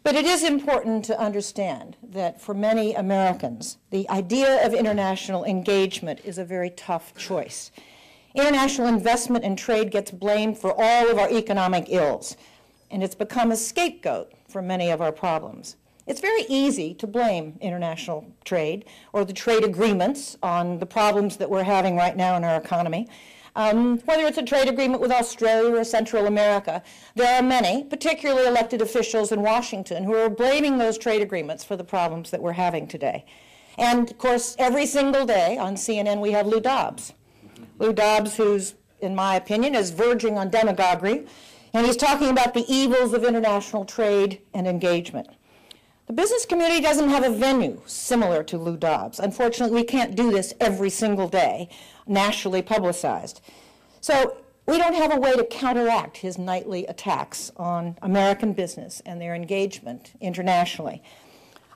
But it is important to understand that for many Americans, the idea of international engagement is a very tough choice. International investment and trade gets blamed for all of our economic ills, and it's become a scapegoat for many of our problems. It's very easy to blame international trade or the trade agreements on the problems that we're having right now in our economy. Whether it's a trade agreement with Australia or Central America, there are many, particularly elected officials in Washington, who are blaming those trade agreements for the problems that we're having today. And, of course, every single day on CNN we have Lou Dobbs. Lou Dobbs, who's, in my opinion, is verging on demagoguery, and he's talking about the evils of international trade and engagement. The business community doesn't have a venue similar to Lou Dobbs. Unfortunately, we can't do this every single day, nationally publicized. So we don't have a way to counteract his nightly attacks on American business and their engagement internationally.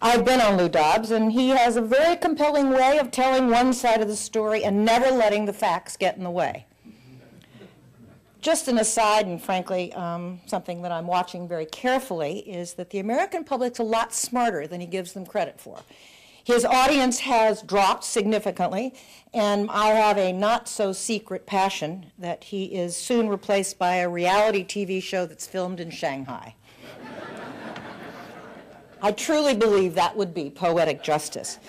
I've been on Lou Dobbs, and he has a very compelling way of telling one side of the story and never letting the facts get in the way. Just an aside, and frankly, something that I'm watching very carefully, is that the American public's a lot smarter than he gives them credit for. His audience has dropped significantly, and I have a not-so-secret passion that he is soon replaced by a reality TV show that's filmed in Shanghai. I truly believe that would be poetic justice.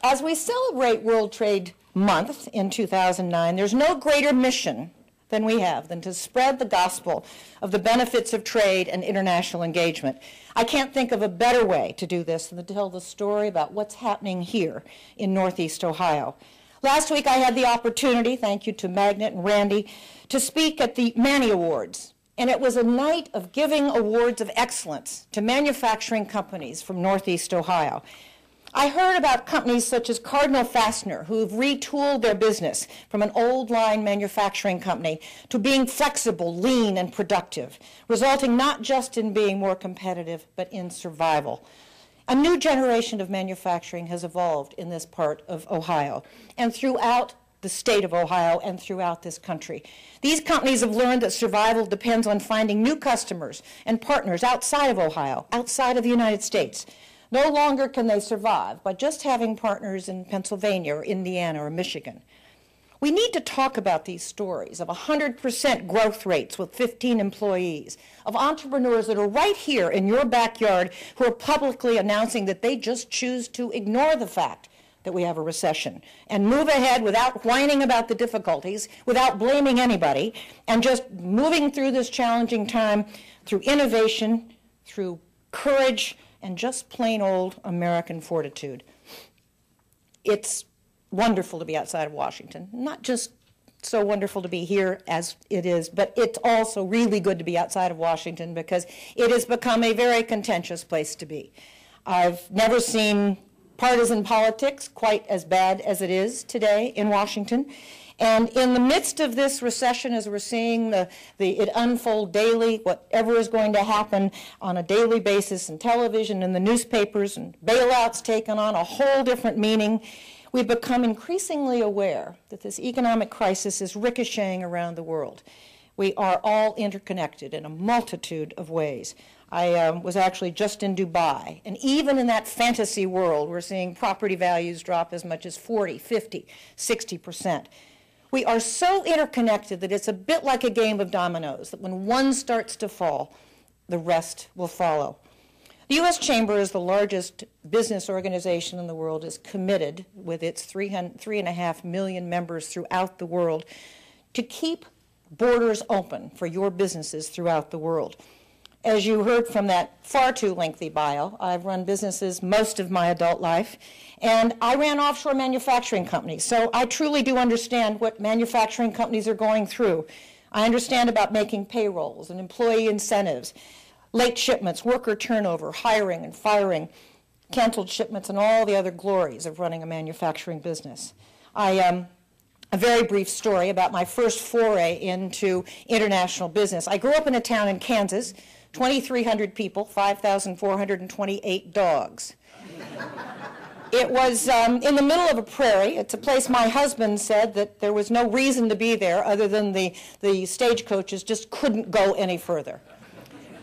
As we celebrate World Trade Month in 2009, there's no greater mission than we have than to spread the gospel of the benefits of trade and international engagement. I can't think of a better way to do this than to tell the story about what's happening here in Northeast Ohio. Last week I had the opportunity, thank you to Magnet and Randy, to speak at the Manny Awards. And it was a night of giving awards of excellence to manufacturing companies from Northeast Ohio. I heard about companies such as Cardinal Fastener, who've retooled their business from an old line manufacturing company to being flexible, lean, and productive, resulting not just in being more competitive, but in survival. A new generation of manufacturing has evolved in this part of Ohio and throughout the state of Ohio and throughout this country. These companies have learned that survival depends on finding new customers and partners outside of Ohio, outside of the United States. No longer can they survive by just having partners in Pennsylvania or Indiana or Michigan. We need to talk about these stories of 100% growth rates with 15 employees, of entrepreneurs that are right here in your backyard who are publicly announcing that they just choose to ignore the fact that we have a recession and move ahead without whining about the difficulties, without blaming anybody, and just moving through this challenging time through innovation, through courage, and just plain old American fortitude. It's wonderful to be outside of Washington. Not just so wonderful to be here as it is, but it's also really good to be outside of Washington because it has become a very contentious place to be. I've never seen partisan politics quite as bad as it is today in Washington. And in the midst of this recession, as we're seeing it unfold daily, whatever is going to happen on a daily basis in television and the newspapers, and bailouts taken on a whole different meaning, we've become increasingly aware that this economic crisis is ricocheting around the world. We are all interconnected in a multitude of ways. I was actually just in Dubai, and even in that fantasy world, we're seeing property values drop as much as 40, 50, 60%. We are so interconnected that it's a bit like a game of dominoes, that when one starts to fall, the rest will follow. The U.S. Chamber, as the largest business organization in the world, is committed, with its 3.5 million members throughout the world, to keep borders open for your businesses throughout the world. As you heard from that far too lengthy bio, I've run businesses most of my adult life, and I ran offshore manufacturing companies, so I truly do understand what manufacturing companies are going through. I understand about making payrolls and employee incentives, late shipments, worker turnover, hiring and firing, canceled shipments, and all the other glories of running a manufacturing business. A very brief story about my first foray into international business. I grew up in a town in Kansas, 2,300 people, 5,428 dogs. It was in the middle of a prairie. It's a place my husband said that there was no reason to be there other than the stagecoaches just couldn't go any further.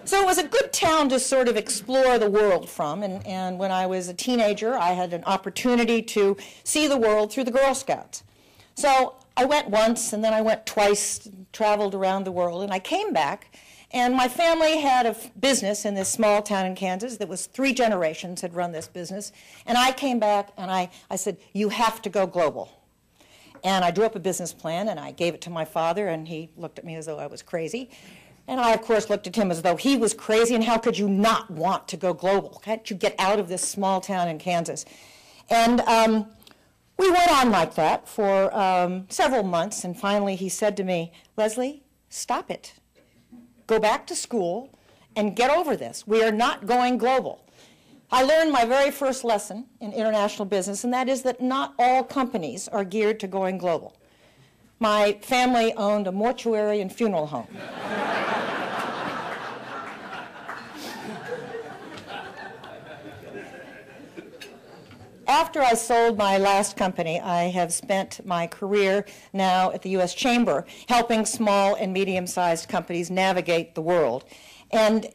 So it was a good town to sort of explore the world from, and when I was a teenager, I had an opportunity to see the world through the Girl Scouts. So I went once, and then I went twice, traveled around the world, and I came back, and my family had a business in this small town in Kansas that was 3 generations had run this business, and I came back, and I said, you have to go global. And I drew up a business plan, and I gave it to my father, and he looked at me as though I was crazy. And I, of course, looked at him as though he was crazy, and how could you not want to go global? Can't you get out of this small town in Kansas? And we went on like that for several months, and finally he said to me, Leslie, stop it. Go back to school and get over this. We are not going global. I learned my very first lesson in international business, and that is that not all companies are geared to going global. My family owned a mortuary and funeral home. After I sold my last company, I have spent my career now at the U.S. Chamber helping small and medium-sized companies navigate the world. And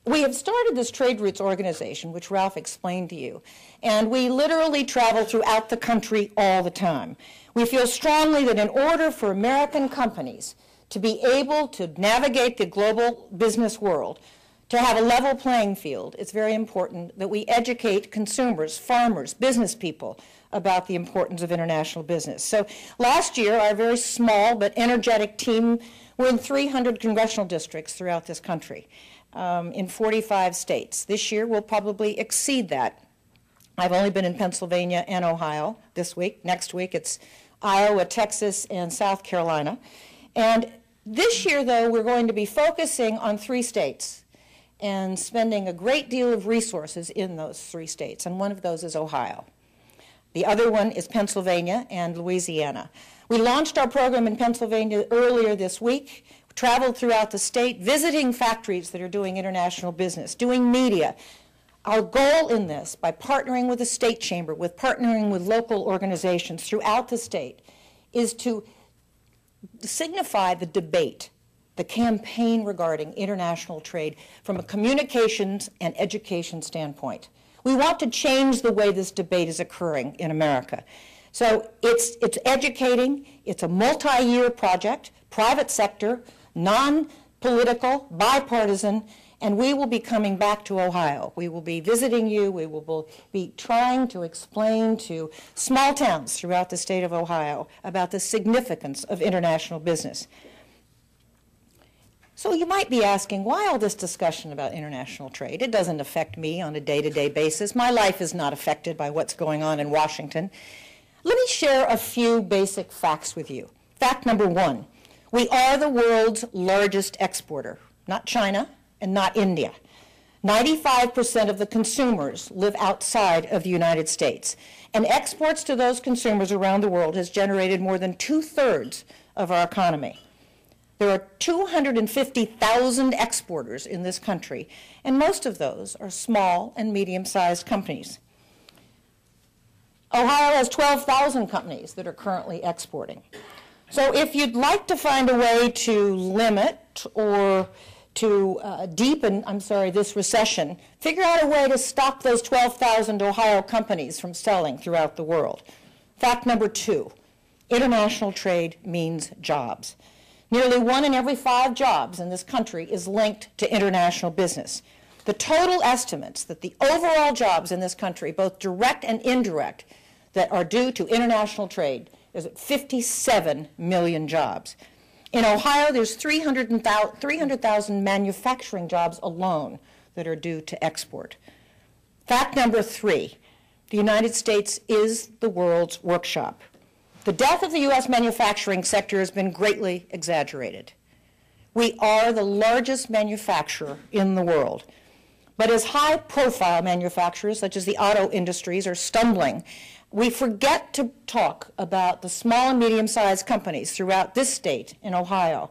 we have started this Trade Routes organization, which Ralph explained to you, and we literally travel throughout the country all the time. We feel strongly that in order for American companies to be able to navigate the global business world, to have a level playing field, it's very important that we educate consumers, farmers, business people about the importance of international business. So last year, our very small but energetic team were in 300 congressional districts throughout this country, in 45 states. This year, we'll probably exceed that. I've only been in Pennsylvania and Ohio this week. Next week, it's Iowa, Texas, and South Carolina. And this year, though, we're going to be focusing on 3 states and spending a great deal of resources in those 3 states, and one of those is Ohio. The other one is Pennsylvania and Louisiana. We launched our program in Pennsylvania earlier this week, traveled throughout the state, visiting factories that are doing international business, doing media. Our goal in this, by partnering with the state chamber, with partnering with local organizations throughout the state, is to signify the debate, the campaign regarding international trade from a communications and education standpoint. We want to change the way this debate is occurring in America. So it's educating, it's a multi-year project, private sector, non-political, bipartisan, and we will be coming back to Ohio. We will be visiting you. We will be trying to explain to small towns throughout the state of Ohio about the significance of international business. So you might be asking, why all this discussion about international trade? It doesn't affect me on a day-to-day basis. My life is not affected by what's going on in Washington. Let me share a few basic facts with you. Fact number 1, we are the world's largest exporter, not China and not India. 95% of the consumers live outside of the United States, and exports to those consumers around the world has generated more than 2/3 of our economy. There are 250,000 exporters in this country, and most of those are small and medium-sized companies. Ohio has 12,000 companies that are currently exporting. So if you'd like to find a way to limit or to deepen, this recession, figure out a way to stop those 12,000 Ohio companies from selling throughout the world. Fact number 2, international trade means jobs. Nearly 1 in every 5 jobs in this country is linked to international business. The total estimates that the overall jobs in this country, both direct and indirect, that are due to international trade is at 57 million jobs. In Ohio, there's 300,000 manufacturing jobs alone that are due to export. Fact number 3, the United States is the world's workshop. The death of the U.S. manufacturing sector has been greatly exaggerated. We are the largest manufacturer in the world. But as high-profile manufacturers, such as the auto industries, are stumbling, we forget to talk about the small and medium-sized companies throughout this state in Ohio